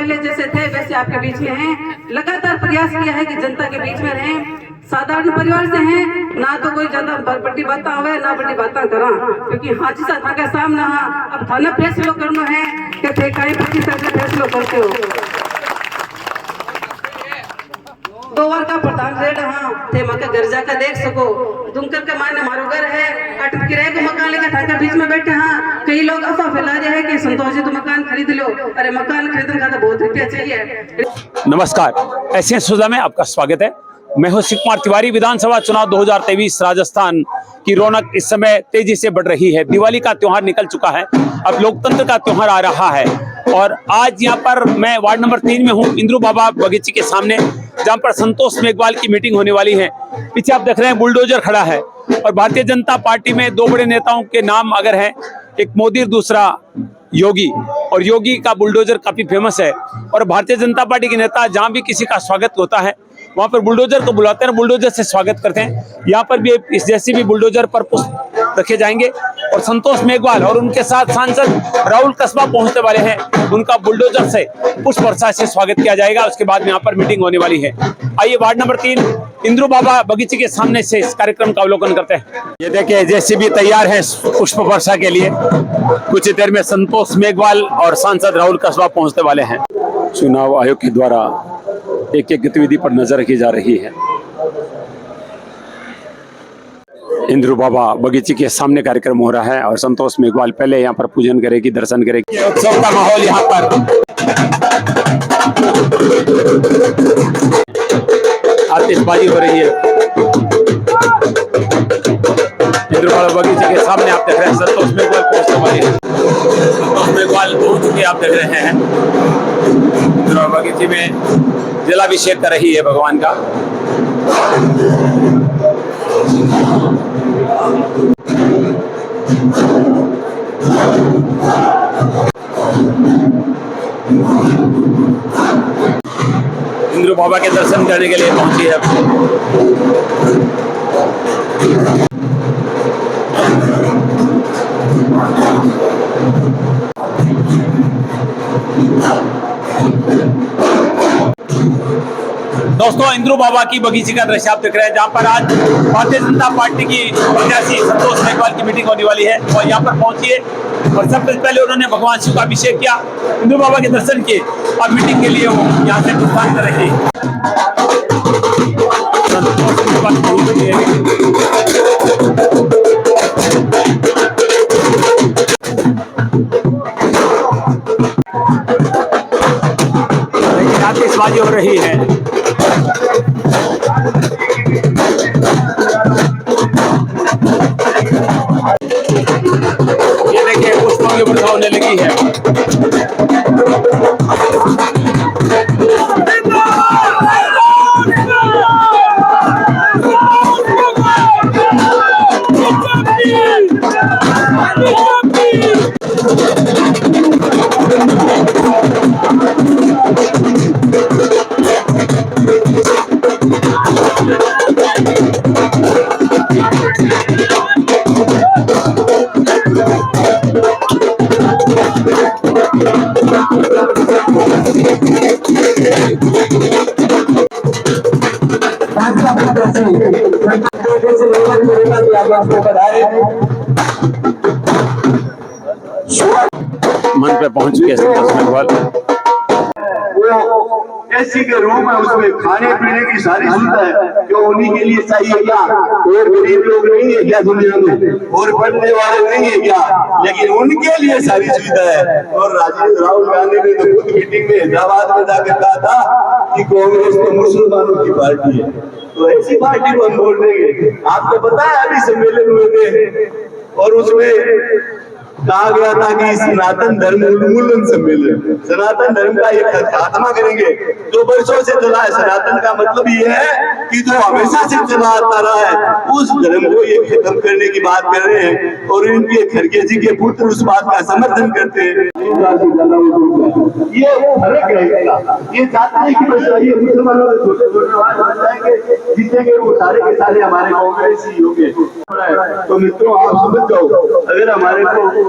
पहले जैसे थे वैसे आपके बीच में हैं। लगातार प्रयास किया है कि जनता के बीच में रहें। साधारण परिवार से हैं, ना तो कोई ज्यादा बड़ी बातें हुए ना बड़ी बातें करा, क्योंकि हाजी सा था सामना अब थाना फैसलो करना है कि थे कई पच्चीस तरह फैसलो करते हो। 2 बार का प्रधान रेड हाँ थे मके घर जाकर देख सको। दुमकर के माने मारो घर है, अटक किराए को मकान लेकर थाकर बीच में बैठे। हाँ कई लोग अफवाह फैला रहे हैं कि संतोष जी तो मकान खरीद लो। अरे मकान खरीदने का तो बहुत रुपया चाहिए। नमस्कार, एशियन सुधा में आपका स्वागत है। मैं हूं शिव कुमार तिवारी। विधानसभा चुनाव 2023 राजस्थान की रौनक इस समय तेजी से बढ़ रही है। दिवाली का त्योहार निकल चुका है, अब लोकतंत्र का त्योहार आ रहा है। और आज यहाँ पर मैं वार्ड नंबर 3 में हूँ, इंद्रू बाबा बगीचे के सामने, जहाँ पर संतोष मेघवाल की मीटिंग होने वाली है। पीछे आप देख रहे हैं बुलडोजर खड़ा है। और भारतीय जनता पार्टी में 2 बड़े नेताओं के नाम अगर हैं, एक मोदी और दूसरा योगी, और योगी का बुलडोजर काफी फेमस है। और भारतीय जनता पार्टी के नेता जहां भी किसी का स्वागत होता है वहां पर बुलडोजर को बुलाते हैं, बुलडोजर से स्वागत करते हैं। यहाँ पर भी इस जैसे भी बुलडोजर पर पुष्प रखे जाएंगे और संतोष मेघवाल और उनके साथ सांसद राहुल कस्बा पहुंचने वाले हैं। उनका बुलडोजर से पुष्प वर्षा से स्वागत किया जाएगा। उसके बाद यहाँ पर मीटिंग होने वाली है। आइए वार्ड नंबर 3 इंद्रू बाबा बगीचे के सामने से इस कार्यक्रम का अवलोकन करते हैं। ये देखिए जेसीबी तैयार है पुष्प वर्षा के लिए। कुछ ही देर में संतोष मेघवाल और सांसद राहुल कस्बा पहुंचने वाले हैं। चुनाव आयोग के द्वारा एक एक गतिविधि पर नजर रखी जा रही है। इंद्रू बाबा बगीचे के सामने कार्यक्रम हो रहा है और संतोष मेघवाल पहले यहाँ पर पूजन करेगी, दर्शन करेगी। उत्सव का माहौल यहाँ पर आतिशबाजी हो रही है। इंद्रू बाबा बगीचे के सामने आप देख रहे हैं संतोष मेघवाल पहुंचने वाले हैं। संतोष मेघवाल पहुंच चुके आप देख रहे हैं। इंद्रू बाबा बगीचे में जलाभिषेक कर रही है भगवान का। इंद्रू बाबा के दर्शन करने के लिए पहुंची है। दोस्तों इंद्रू बाबा की बगीचे का दृश्य आप देख रहे हैं, जहां पर आज भारतीय जनता पार्टी की प्रत्याशी संतोष मेघवाल की मीटिंग होने वाली है। और यहाँ पर पहुंचिए और सबसे पहले उन्होंने भगवान शिव का अभिषेक किया, इंद्रू बाबा के दर्शन किए और मीटिंग के लिए वो यहाँ से प्रस्थान कर रहे हैं। आतिशबाजी हो रही है। ये देखिए पुष्पों की वर्षा होने लगी है। मन पे पहुंच चुके संतोष मेघवाल। एसी के रूम है, उसमें खाने पीने की सारी सुविधा है। जो उन्हीं के लिए चाहिए क्या? और गरीब लोग नहीं है क्या दुनिया में? और पढ़ने वाले नहीं है क्या? लेकिन उनके लिए सारी सुविधा है। और राहुल गांधी ने तो खुद मीटिंग में हैदराबाद में जाकर कहा था कि कांग्रेस तो मुसलमानों की पार्टी है, तो ऐसी पार्टी को हम वोट देंगे। आपको पता है अभी सम्मेलन हुए थे और उसमें कहा गया था कि सनातन धर्म उन्मूलन सम्मेलन, सनातन धर्म का ये खात्मा करेंगे। जो वर्षों से चला है, सनातन का मतलब ये है कि जो हमेशा से चला आता रहा है, उस धर्म को ये खत्म करने की बात कर रहे हैं। और इनके खड़गे जी के पुत्र उस बात का समर्थन करते हैं। ये फर्क रहेगा। ये चाहता है कि बस ये मुसलमानों के छोटे छोटे आवाज बन जाएंगे, जीतेंगे वो सारे के सारे हमारे कांग्रेस ही होंगे। तो मित्रों आप समझ जाओ, अगर हमारे को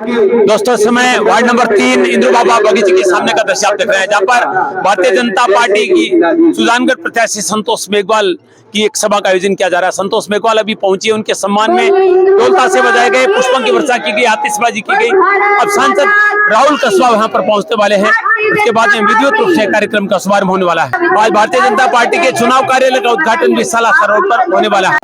दोस्तों इस समय वार्ड नंबर 3 इंद्र बाबा बगीचे के सामने का दृश्य आप देख रहे हैं, जहां पर भारतीय जनता पार्टी की सुजानगढ़ प्रत्याशी संतोष मेघवाल की एक सभा का आयोजन किया जा रहा है। संतोष मेघवाल अभी पहुंचे, उनके सम्मान में ढोल से बजाए गए, पुष्पों की वर्षा की गई, आतिशबाजी की गई। अब सांसद राहुल कसवा वहां पर पहुंचने वाले हैं। उसके बाद में विधिवत रूप से कार्यक्रम का शुभारंभ होने वाला है। आज भारतीय जनता पार्टी के चुनाव कार्यालय का उद्घाटन भी सालासर रोड पर होने वाला है।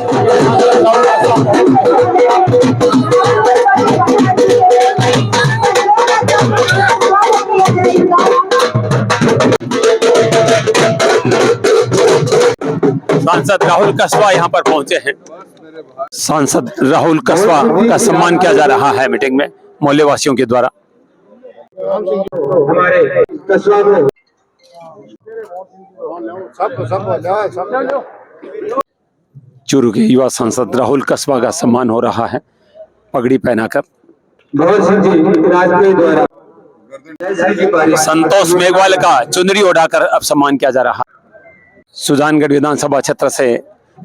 सांसद राहुल कसवा यहाँ पर पहुंचे हैं। सांसद राहुल कसवा का सम्मान किया जा रहा है मीटिंग में मोहल्ले वासियों के द्वारा। हमारे कसवा को चूरू के युवा सांसद राहुल कसवा का सम्मान हो रहा है पगड़ी पहनाकर। संतोष मेघवाल का चुनरी उड़ाकर अब सम्मान किया जा रहा है। सुजानगढ़ विधानसभा क्षेत्र से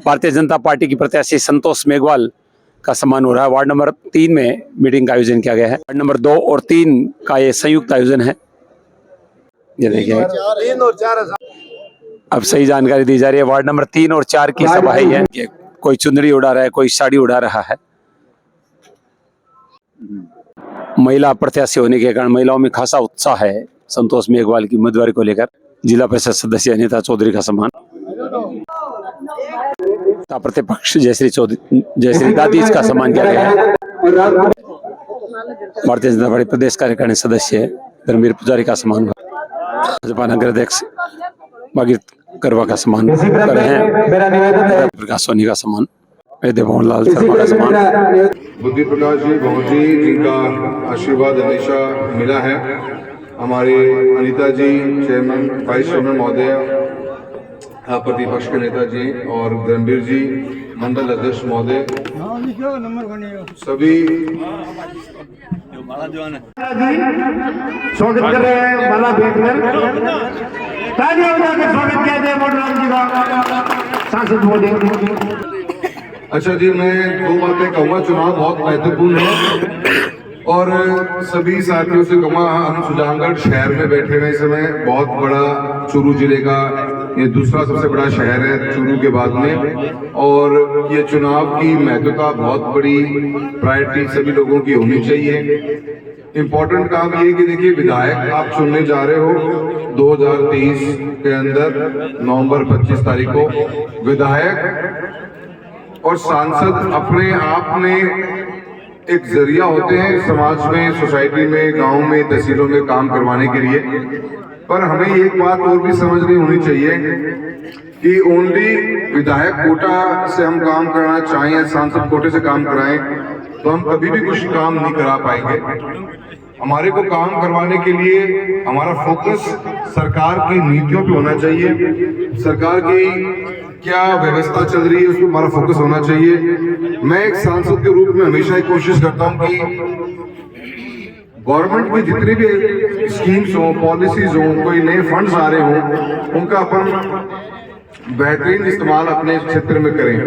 भारतीय जनता पार्टी की प्रत्याशी संतोष मेघवाल का सम्मान हो रहा है। वार्ड नंबर 3 में मीटिंग का आयोजन किया गया है। वार्ड नंबर 2 और 3 का ये संयुक्त आयोजन है। ये देखिए, अब सही जानकारी दी जा रही है। वार्ड नंबर 3 और 4 की सभा है। ये कोई चुनरी उड़ा रहा है, कोई साड़ी उड़ा रहा है। महिला प्रत्याशी होने के कारण महिलाओं में खासा उत्साह है संतोष मेघवाल की उम्मीदवारी को लेकर। जिला परिषद सदस्य अनिता चौधरी का सम्मान, प्रतिपक्ष जयश्री दादी का सम्मान किया गया है। भारतीय जनता पार्टी प्रदेश कार्यकारिणी सदस्य धर्मवीर पुजारी का सम्मान, भाजपा नगर अध्यक्ष भागीरथ करवा का सम्मान कर रहे हैं। प्रकाश सोनी का सम्मान, भवन लाल शर्मा का सम्मान, बुद्धि प्रकाश जी भवन जी जिनका आशीर्वाद हमेशा मिला है। हमारे अनिता जी चेयरमैन वाइस चेयरमैन महोदय, प्रतिपक्ष के नेता जी और धर्मवीर जी मंडल अध्यक्ष महोदय, सभी स्वागत कर रहे हैं। माला भेंटकर तालियां बजाकर स्वागत किया जाए मोटराम जी का सांसद महोदय। अच्छा जी, मैं 2 बातें कहूँगा। चुनाव बहुत महत्वपूर्ण है और सभी साथियों से कहूँगा, हम सुजानगढ़ शहर में बैठे हुए इस समय। बहुत बड़ा चूरू जिले का ये दूसरा सबसे बड़ा शहर है चूरू के बाद में, और ये चुनाव की महत्वता बहुत बड़ी प्रायोरिटी सभी लोगों की होनी चाहिए। इम्पोर्टेंट काम ये कि देखिए, विधायक आप चुनने जा रहे हो 2023 के अंदर नवंबर 25 तारीख को। विधायक और सांसद अपने आप में एक जरिया होते हैं समाज में, सोसाइटी में, गांव में, तहसीलों में काम करवाने के लिए। पर हमें एक बात और भी समझनी होनी चाहिए कि ओनली विधायक कोटा से हम काम कराना चाहें या सांसद कोटे से काम कराएं तो हम कभी भी कुछ काम नहीं करा पाएंगे। हमारे को काम करवाने के लिए हमारा फोकस सरकार की नीतियों पे होना चाहिए। सरकार की क्या व्यवस्था चल रही है उस पर हमारा फोकस होना चाहिए। मैं एक सांसद के रूप में हमेशा एक कोशिश करता हूं कि गवर्नमेंट में जितनी भी स्कीम्स हो, पॉलिसीज हो, कोई नए फंड्स आ रहे हो, उनका अपन बेहतरीन इस्तेमाल अपने क्षेत्र में करें।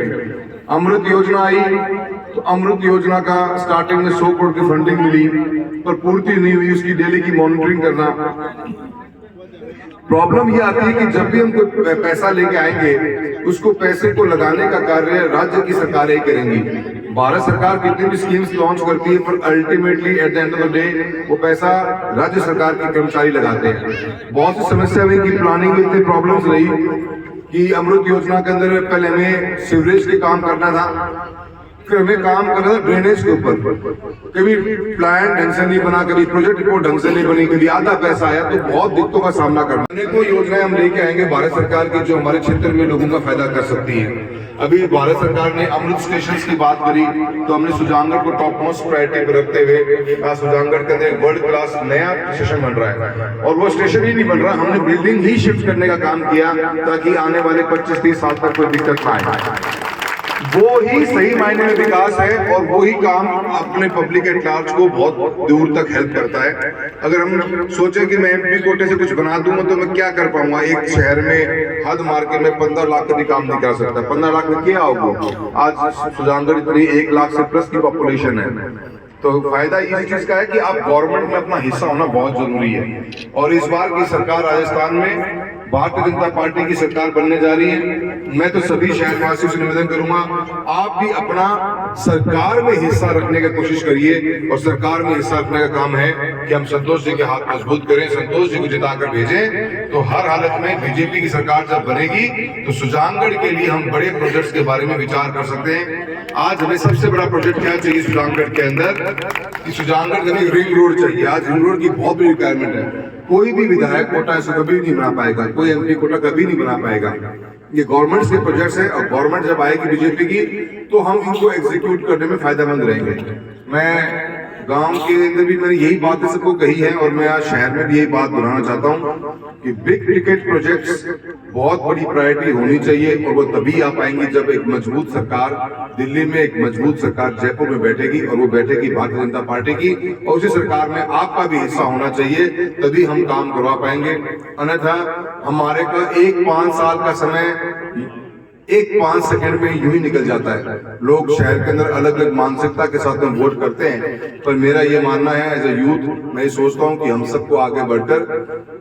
अमृत योजना आई तो अमृत योजना का स्टार्टिंग में 100 करोड़ की फंडिंग मिली पर पूर्ति नहीं हुई, उसकी डेली की मॉनिटरिंग करना। प्रॉब्लम ये आती है कि जब भी हम कोई पैसा लेके आएंगे उसको पैसे को लगाने का कार्य राज्य की सरकारें करेंगी। भारत सरकार कितनी भी स्कीम्स लॉन्च करती है पर ultimately at the end of the day वो पैसा राज्य सरकार के कर्मचारी लगाते हैं। बहुत सी समस्या हुई कि प्लानिंग में इतनी प्रॉब्लम्स रही कि अमृत योजना के अंदर पहले हमें सीवरेज के काम करना था, फिर हमें काम करना था ड्रेनेज के ऊपर। कभी प्लान ढंग से नहीं बना, कभी प्रोजेक्ट रिपोर्ट ढंग से नहीं बनी, कभी आधा पैसा आया, तो बहुत दिक्कतों का सामना करना। अनेकों योजनाएं हम लेके आएंगे भारत सरकार की जो हमारे क्षेत्र में लोगों का फायदा कर सकती है। अभी भारत सरकार ने अमृत स्टेशन की बात करी तो हमने सुजानगढ़ को टॉप मोस्ट प्रायोरिटी पर रखते हुए सुजानगढ़ के अंदर वर्ल्ड क्लास नया स्टेशन बन रहा है। और वो स्टेशन ही नहीं बन रहा, हमने बिल्डिंग ही शिफ्ट करने का काम किया ताकि आने वाले 25-30 साल तक कोई दिक्कत ना आए। वो ही सही मायने में विकास है और वो ही काम अपने पब्लिक एट लार्ज को बहुत दूर तक हेल्प करता है। अगर हम सोचें कि मैं एमपी कोटे से कुछ बना दूंगा तो मैं क्या कर पाऊंगा? एक शहर में हद मार के मैं 15 लाख का भी काम नहीं कर सकता। 15 लाख में क्या होगा? आज सुजानगढ़ इतनी 1 लाख से प्लस की पॉपुलेशन है। तो फायदा इस चीज का है कि आप गवर्नमेंट में अपना हिस्सा होना बहुत जरूरी है। और इस बार की सरकार राजस्थान में भारतीय जनता पार्टी की सरकार बनने जा रही है। मैं तो सभी शहरवासियों से निवेदन करूंगा, आप भी अपना सरकार में हिस्सा रखने की कोशिश करिए। और सरकार में हिस्सा रखने का काम है कि हम संतोष जी के हाथ मजबूत करें, संतोष जी को जिताकर भेजें। तो हर हालत में बीजेपी की सरकार जब बनेगी तो सुजानगढ़ के लिए हम बड़े प्रोजेक्ट्स के बारे में विचार कर सकते हैं। आज हमें सबसे बड़ा प्रोजेक्ट क्या चाहिए सुजानगढ़ के अंदर, कि सुजानगढ़ में एक रिंग रोड चाहिए। आज रिंग रोड की बहुत बड़ी रिक्वायरमेंट है। कोई भी विधायक कोटा ऐसे कभी नहीं बना पाएगा, कोई एमपी कोटा कभी नहीं बना पाएगा। ये गवर्नमेंट के प्रोजेक्ट्स है और गवर्नमेंट जब आएगी बीजेपी की तो हम इनको एग्जीक्यूट करने में फायदेमंद रहेंगे। मैं गांव के अंदर भी मैंने यही बातें सबको कही है और मैं आज शहर में भी यही बात दोहराना चाहता हूं कि बिग टिकट प्रोजेक्ट्स बहुत बड़ी प्रायोरिटी होनी चाहिए। और वो तभी आ पाएंगी जब एक मजबूत सरकार दिल्ली में, एक मजबूत सरकार जयपुर में बैठेगी और वो बैठेगी भारतीय जनता पार्टी की, और उसी सरकार में आपका भी हिस्सा होना चाहिए, तभी हम काम करवा पाएंगे। अन्यथा हमारे का 1-5 साल का समय 1-5 सेकंड में यूं ही निकल जाता है। लोग शहर के अंदर अलग अलग मानसिकता के साथ में वोट करते हैं, पर मेरा ये मानना है एज ए यूथ, मैं सोचता हूं कि हम सबको आगे बढ़कर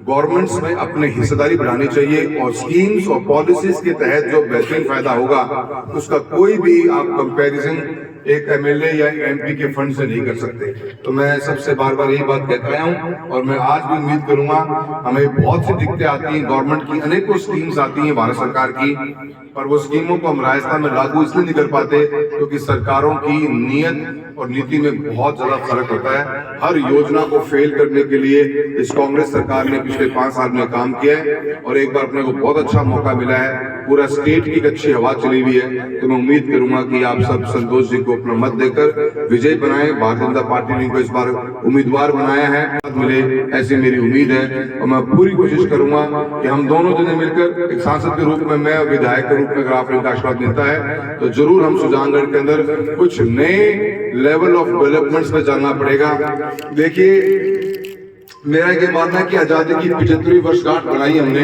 गवर्नमेंट्स में अपनी हिस्सेदारी बढ़ानी चाहिए। और स्कीम्स और पॉलिसीज के तहत जो बेहतरीन फायदा होगा उसका कोई भी आप कंपैरिजन एक एमएलए या एमपी के फंड से नहीं कर सकते। तो मैं सबसे बार बार यही बात कहता आया हूं और मैं आज भी उम्मीद करूंगा। हमें बहुत सी दिक्कतें आती हैं, गवर्नमेंट की अनेकों स्कीम्स आती हैं भारत सरकार की, पर वो स्कीमों को हम राजस्थान में लागू इसलिए नहीं कर पाते क्योंकि सरकारों की नीयत और नीति में बहुत ज्यादा फर्क होता है। हर योजना को फेल करने के लिए इस कांग्रेस सरकार ने पिछले 5 साल में काम किया है और एक बार अपने को बहुत अच्छा मौका मिला है। पूरा स्टेट की एक अच्छी हवा चली हुई है। तो मैं उम्मीद करूंगा कि आप सब संतोष जी को अपना मत देकर विजय बनाएं। भारतीय जनता पार्टी ने इनको इस बार उम्मीदवार बनाया है, मिले ऐसी मेरी उम्मीद है। और मैं पूरी कोशिश करूंगा कि हम दोनों जने मिलकर एक सांसद के रूप में, मैं विधायक के रूप में अगर आप इनका आशीर्वाद मिलता है तो जरूर हम सुजानगढ़ के अंदर कुछ नए लेवल ऑफ डेवलपमेंट्स पे जाना पड़ेगा। देखिए, मेरा ये मानना है कि आजादी की 75वीं वर्षगांठ बनाई हमने,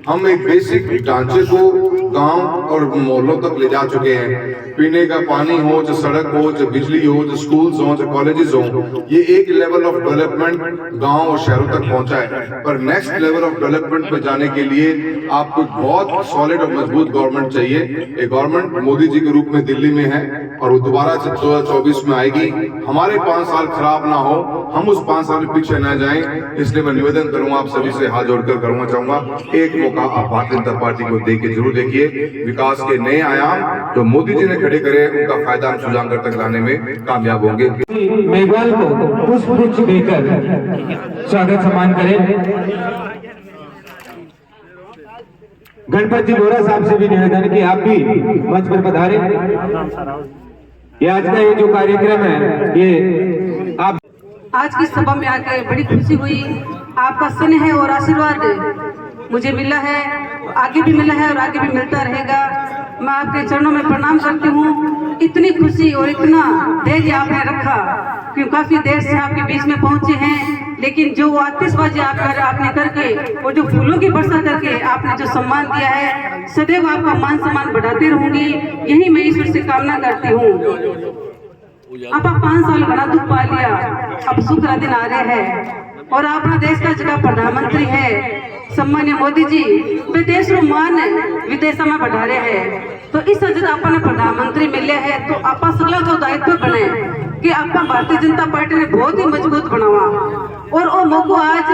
हम एक बेसिक ढांचे को गांव और मोहल्लों तक ले जा चुके हैं। पीने का पानी हो, जो सड़क हो, जो बिजली हो, जो स्कूल्स हो, जो कॉलेजेस हो, ये एक लेवल ऑफ डेवलपमेंट गांव और शहरों तक पहुंचा है। पर नेक्स्ट लेवल ऑफ डेवलपमेंट में जाने के लिए आपको बहुत सॉलिड और मजबूत गवर्नमेंट चाहिए। एक गवर्नमेंट मोदी जी के रूप में दिल्ली में है और वो दोबारा 2024 में आएगी। हमारे 5 साल खराब ना हो, हम उस 5 साल में पीछे न जाएं, इसलिए मैं निवेदन करूंगा, आप सभी से हाथ जोड़कर करूंगा चाहूंगा, एक मौका आप भारतीय जनता पार्टी को दे के जरूर देखिए। विकास के नए आयाम जो मोदी जी ने खड़े करे, उनका फायदा हम सुजानगढ़ तक लाने में कामयाब होंगे। मेघवाल को पुष्प गुच्छ देकर स्वागत सम्मान करें। गणपत जी बोरा साहब से भी निवेदन कि आप भी मंच पर पधारें। ये आज का ये जो कार्यक्रम है, ये आप आज की सभा में आकर बड़ी खुशी हुई। आपका स्नेह और आशीर्वाद मुझे मिला है, आगे भी मिला है और आगे भी मिलता रहेगा। मैं आपके चरणों में प्रणाम करती हूँ। इतनी खुशी और इतना धैर्य आपने रखा कि काफी देर से आपके बीच में पहुंचे हैं, लेकिन जो आतिशबाजी आपने करके और जो फूलों की वर्षा करके आपने जो सम्मान दिया है, सदैव आपका मान सम्मान बढ़ाती रहूंगी, यही मैं ईश्वर से कामना करती हूँ। आप 5 साल बड़ा दुख पा लिया, अब सुख का दिन आ रहे हैं और अपना देश का जगह प्रधानमंत्री है सम्मान्य मोदी जी, विदेश रो मान विदेश में बढ़ा रहे हैं। तो इस वजह अपन प्रधानमंत्री मिले हैं तो आप सगला को दायित्व बने कि आप भारतीय जनता पार्टी ने बहुत ही मजबूत बनावा और वो मौको आज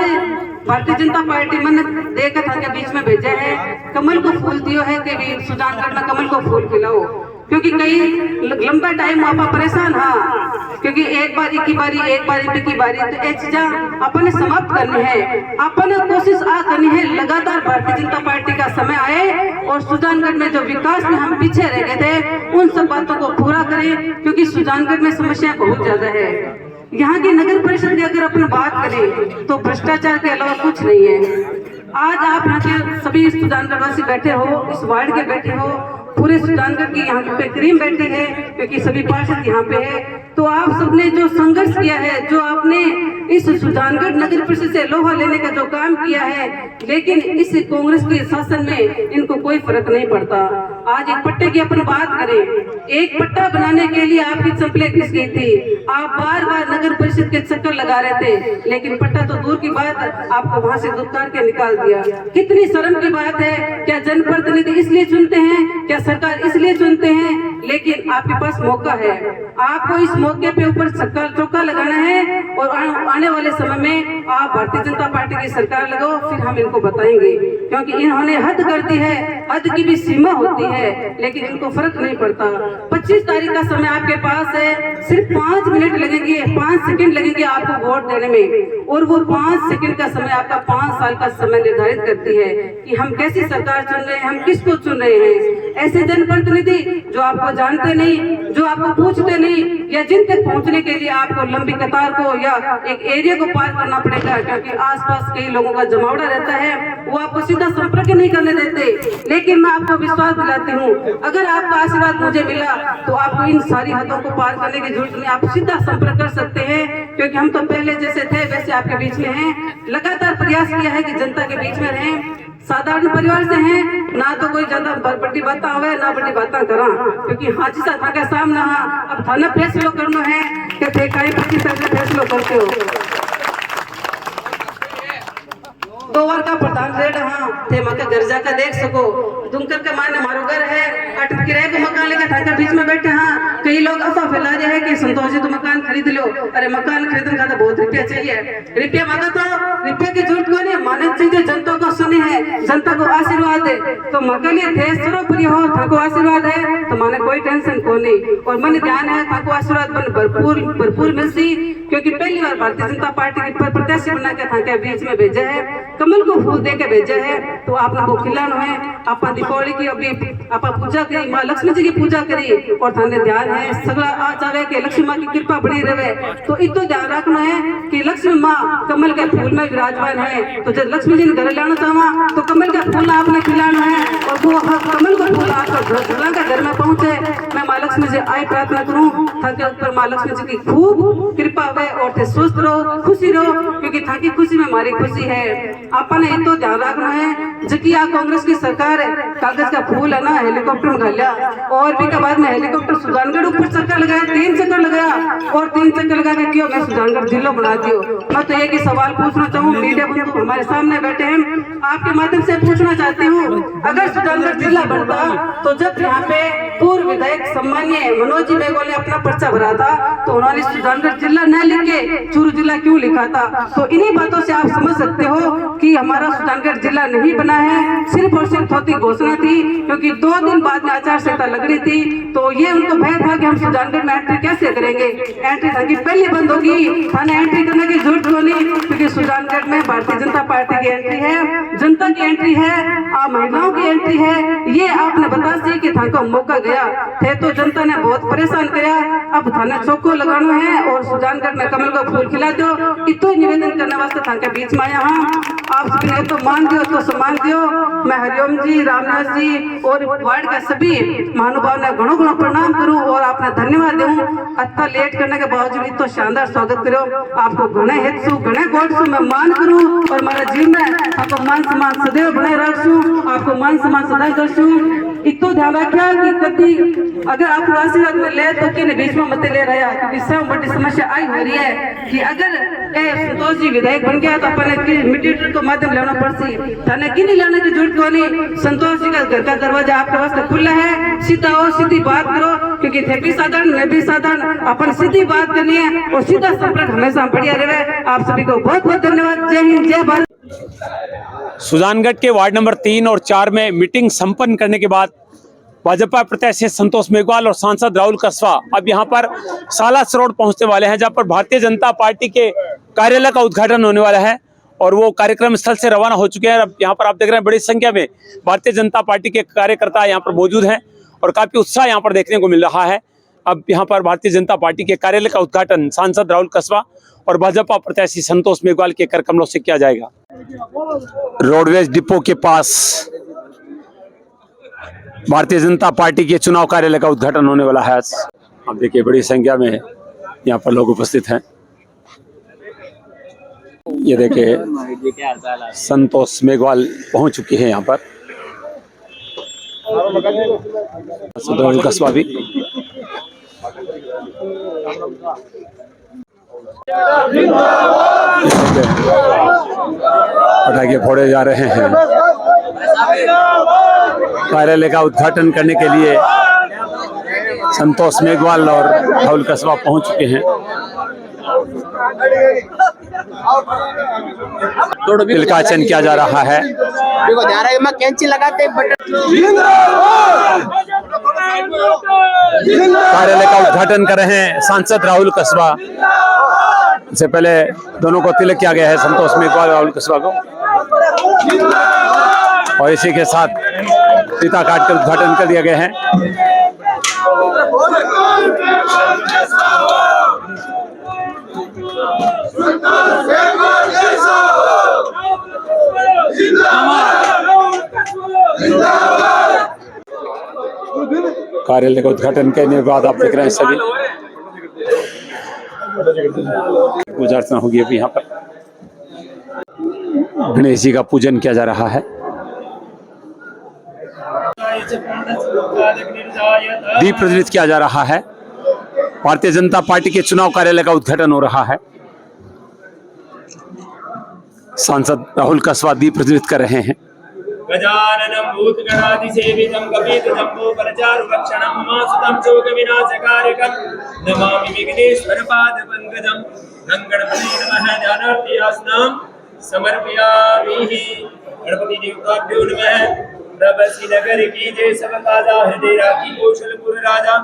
भारतीय जनता पार्टी मैंने देकर था के बीच में भेजा है। कमल को फूल दियो है कि सुजानगढ़ में कमल को फूल खिलाओ, क्योंकि कई लंबा टाइम आप परेशान हाँ, क्योंकि एक बारी की बारी तो ये चीजा अपन समाप्त करनी है। अपन कोशिश आ करनी है लगातार भारतीय जनता पार्टी का समय आए और सुजानगढ़ में जो विकास में हम पीछे रह गए थे उन सब बातों को पूरा करें, क्योंकि सुजानगढ़ में समस्या बहुत ज्यादा है। यहाँ की नगर परिषद की अगर अपन बात करें तो भ्रष्टाचार के अलावा कुछ नहीं है। आज आप यहाँ के सभी सुजानगढ़ वासी बैठे हो, इस वार्ड के बैठे हो, पूरे सुजानगढ़ की यहाँ पे क्रीम बैठी है क्योंकि सभी पार्षद यहाँ पे है। तो आप सबने जो संघर्ष किया है, जो आपने इस सुजानगढ़ नगर परिषद से लोहा लेने का जो काम किया है, लेकिन इस कांग्रेस के शासन में इनको कोई फर्क नहीं पड़ता। आज एक पट्टे की अपन बात करें, एक पट्टा बनाने के लिए आपकी चप्पलें घिस गई थी, आप बार बार नगर परिषद के चक्कर लगा रहे थे, लेकिन पट्टा तो दूर की बात, आपको वहां से दुत्कार के निकाल दिया। कितनी शर्म की बात है। क्या जनप्रतिनिधि इसलिए चुनते हैं, क्या सरकार इसलिए चुनते हैं, लेकिन आपके पास मौका है, आपको इस मौके पे ऊपर चौका लगाना है और आने वाले समय में आप भारतीय जनता पार्टी की सरकार लगाओ, फिर हम इनको बताएंगे, क्योंकि इन्होंने हद कर दी है, हद की भी सीमा होती है, लेकिन इनको फर्क नहीं पड़ता। 25 तारीख का समय आपके पास है, सिर्फ 5 मिनट लगेंगे, 5 सेकंड लगेंगे आपको वोट देने में, और वो 5 सेकंड का समय आपका 5 साल का समय निर्धारित करती है कि हम कैसी सरकार चुन रहे हैं, हम किसको चुन रहे हैं। ऐसे जनप्रतिनिधि जो आपको जानते नहीं, जो आपको पूछते नहीं, या जिन तक पहुंचने के लिए आपको लंबी कतार को या एक एरिया को पार करना पड़ेगा, क्योंकि आसपास कई लोगों का जमावड़ा रहता है, वो आपको सीधा संपर्क नहीं करने देते। लेकिन मैं आपको विश्वास दिलाती हूँ, अगर आपका आशीर्वाद मुझे मिला तो आपको इन सारी हदों को पार करने की जरूरत नहीं, आप सीधा संपर्क कर सकते हैं, क्योंकि हम तो पहले जैसे थे वैसे आपके बीच में हैं। लगातार प्रयास किया है कि जनता के बीच में रहें, साधारण परिवार से हैं, ना तो कोई ज्यादा बड़ी बात हुए ना बड़ी बात करा, क्योंकि हाजी साहब के सामने अब थाना फैसलो करना है कि थे कहीं 25 तरह फैसलो करते हो। 2 बार का प्रधान रेड थे मका घर जाकर देख सको, दुमकर के माने मारो घर है, अट किराए को मकान लेकर थाकर बीच में बैठे। कई लोग अफवाह फैला रहे हैं कि संतोष जी तो मकान खरीद लो, अरे मकान खरीदने का तो बहुत रुपया चाहिए, रुपया मांगा तो रुपये की जरूरत को नहीं, मानव चीजें जनता को सुनी है, जनता को आशीर्वाद है, तो मकान लिए थे सर्वप्रिय हो, थाको आशीर्वाद है तो माने कोई टेंशन को नहीं, और मन ध्यान है थाको आशीर्वाद बन भरपूर मिलती, क्योंकि पहली बार भारतीय जनता पार्टी की प्रत्याशी बना के थाके बीच में भेजा है, कमल को फूल दे के भेजा है, तो आप लोगों को खिलाना है। आप दीपावली की अभी आप पूजा करी, माँ लक्ष्मी जी की पूजा करी, और थाने ध्यान है सगला आ जावे कि लक्ष्मी माँ की कृपा बनी रहे, तो इतो ध्यान रखना है कि लक्ष्मी माँ कमल के फूल में विराजमान है, तो जब लक्ष्मी जी ने घर लाना चाहवा तो कमल का फूल आपने खिलाना है, और वो कमल का फूल आपका घर में पहुंचे। मैं माँ लक्ष्मी जी आई प्रार्थना करूँ ताकि ऊपर माँ लक्ष्मी जी की खूब कृपा हुए और थे स्वस्थ रहो, खुशी रहो, क्योंकि थाकी खुशी में हमारी खुशी है। आपने ये तो ध्यान रखना है जबकि यहाँ कांग्रेस की सरकार है, कागज का फूल है ना हेलीकॉप्टर में लिया, और भी के बाद में हेलीकॉप्टर सुजानगढ़ ऊपर चक्कर लगाया, 3 चक्कर लगाया, और 3 चक्कर लगा के क्यों मैं सुजानगढ़ जिला बना दियो। मैं तो एक ही सवाल पूछना चाहूँ, मीडिया बंधु हमारे सामने बैठे हैं, आपके माध्यम से पूछना चाहती हूँ, अगर सुजानगढ़ जिला बनता तो जब यहाँ पे पूर्व विधायक सम्मान्य मनोज जी मेघवाल ने अपना पर्चा भरा था तो उन्होंने सुजानगढ़ जिला न लिख के चूरू जिला क्यों लिखा था। तो इन्हीं बातों से आप समझ सकते हो कि हमारा सुजानगढ़ जिला नहीं बना है, सिर्फ और सिर्फ थोड़ी घोषणा थी, क्योंकि 2 दिन बाद में आचार संहिता लग रही थी, तो ये उनको भय था कि हम सुजानगढ़ में एंट्री कैसे करेंगे, एंट्री थाकी पहले बंद होगी, थाने एंट्री करने की जरूरत नहीं, क्योंकि सुजानगढ़ में भारतीय जनता पार्टी की एंट्री है, जनता की एंट्री है, आप महिलाओं की एंट्री है। ये आपने बता सी कि थाको मौका गया थे तो जनता ने बहुत परेशान किया, अब थाने चौको लगाना है और सुजानगढ़ में कमल को फूल खिला दो, इतो निवेदन करने वास्ते थाके बीच में आया हूँ। आप सभी ने तो मान दियो तो सम्मान दियो। मैं हरिओम जी, रामनाथ जी और वार्ड के सभी महानुभाव ने घणो घणो प्रणाम करूं और आपने धन्यवाद दूं। अत्ता लेट करने के बावजूद तो शानदार स्वागत करो, आपको घणे हितसु घणे गोडसु मैं मान करूं और मेरा जीवन में आपको मान सम्मान सदैव बनाए रखूं, आपको मान सम्मान सदा करसूं। इतो ध्यान रखिया कि कभी अगर आप आशीर्वाद में ले तो किन बीच में मत ले रहा, क्योंकि सब बड़ी समस्या आई हो रही है कि अगर संतोष जी विधायक बन गया तो अपने मीडिएटर को माध्यम लेना पड़ती, थाने की नहीं लाने की जरूरत को नहीं। संतोष जी का घर का दरवाजा आपके वास्ते खुला है, सीधा आओ सीधी बात करो, क्योंकि थे भी साधारण मैं भी साधारण, अपन सीधी बात करनी है और सीधा संपर्क हमेशा बढ़िया रहे। आप सभी को बहुत बहुत धन्यवाद। जय हिंद, जय भारत। सुजानगढ़ के वार्ड नंबर 3 और 4 में मीटिंग संपन्न करने के बाद भाजपा प्रत्याशी संतोष मेघवाल और सांसद राहुल कसवा अब यहां पर सालास रोड पहुंचने वाले हैं, जहां पर भारतीय जनता पार्टी के कार्यालय का उद्घाटन होने वाला है और वो कार्यक्रम स्थल से रवाना हो चुके हैं। अब यहाँ पर आप देख रहे हैं बड़ी संख्या में भारतीय जनता पार्टी के कार्यकर्ता यहाँ पर मौजूद हैं और काफी उत्साह यहाँ पर देखने को मिल रहा है। अब यहाँ पर भारतीय जनता पार्टी के कार्यालय का उद्घाटन सांसद राहुल कसवा और भाजपा प्रत्याशी संतोष मेघवाल के कर कमलों से किया जाएगा। रोडवेज डिपो के पास भारतीय जनता पार्टी के चुनाव कार्यालय का उद्घाटन होने वाला है। आप देखिए बड़ी संख्या में यहाँ पर लोग उपस्थित हैं। ये देखिए संतोष मेघवाल पहुंच चुकी है यहाँ पर, राहुल कस्बा भी। पटाखे फोड़े जा रहे हैं। कार्यालय का उद्घाटन करने के लिए संतोष मेघवाल और राहुल कस्बा पहुंच चुके हैं। तिलकाचन किया जा रहा है। कार्यालय का उद्घाटन कर रहे हैं सांसद राहुल कस्बा। इससे पहले दोनों को तिलक किया गया है, संतोष मेघवाल और राहुल कस्बा को, और इसी के साथ फीता काट कर उद्घाटन कर दिया गया है। कार्यालय का उद्घाटन करने के बाद आप देख रहे हैं सभी पूजा अर्चना होगी। अभी यहाँ पर गणेश जी का पूजन किया जा रहा है। दीप प्रज्वलित किया जा रहा है। भारतीय जनता पार्टी के चुनाव कार्यालय का उद्घाटन हो रहा है। सांसद राहुल कस्बा दीप प्रज्वलित कर रहे हैं। गजाननं भूतगणाधिसेवितं कपितजम्बूफलचारुभक्षणं उमासुतं शोकविनाशकारकं नमामि विघ्नेश्वरपादपङ्कजं गणपते नमः। ध्यानार्थियासनं समर्पयामि। गणपति देवताभ्यो नमः। प्रभसी नगर की जय, सब काजा हृदय राखी कौशलपुर राजा।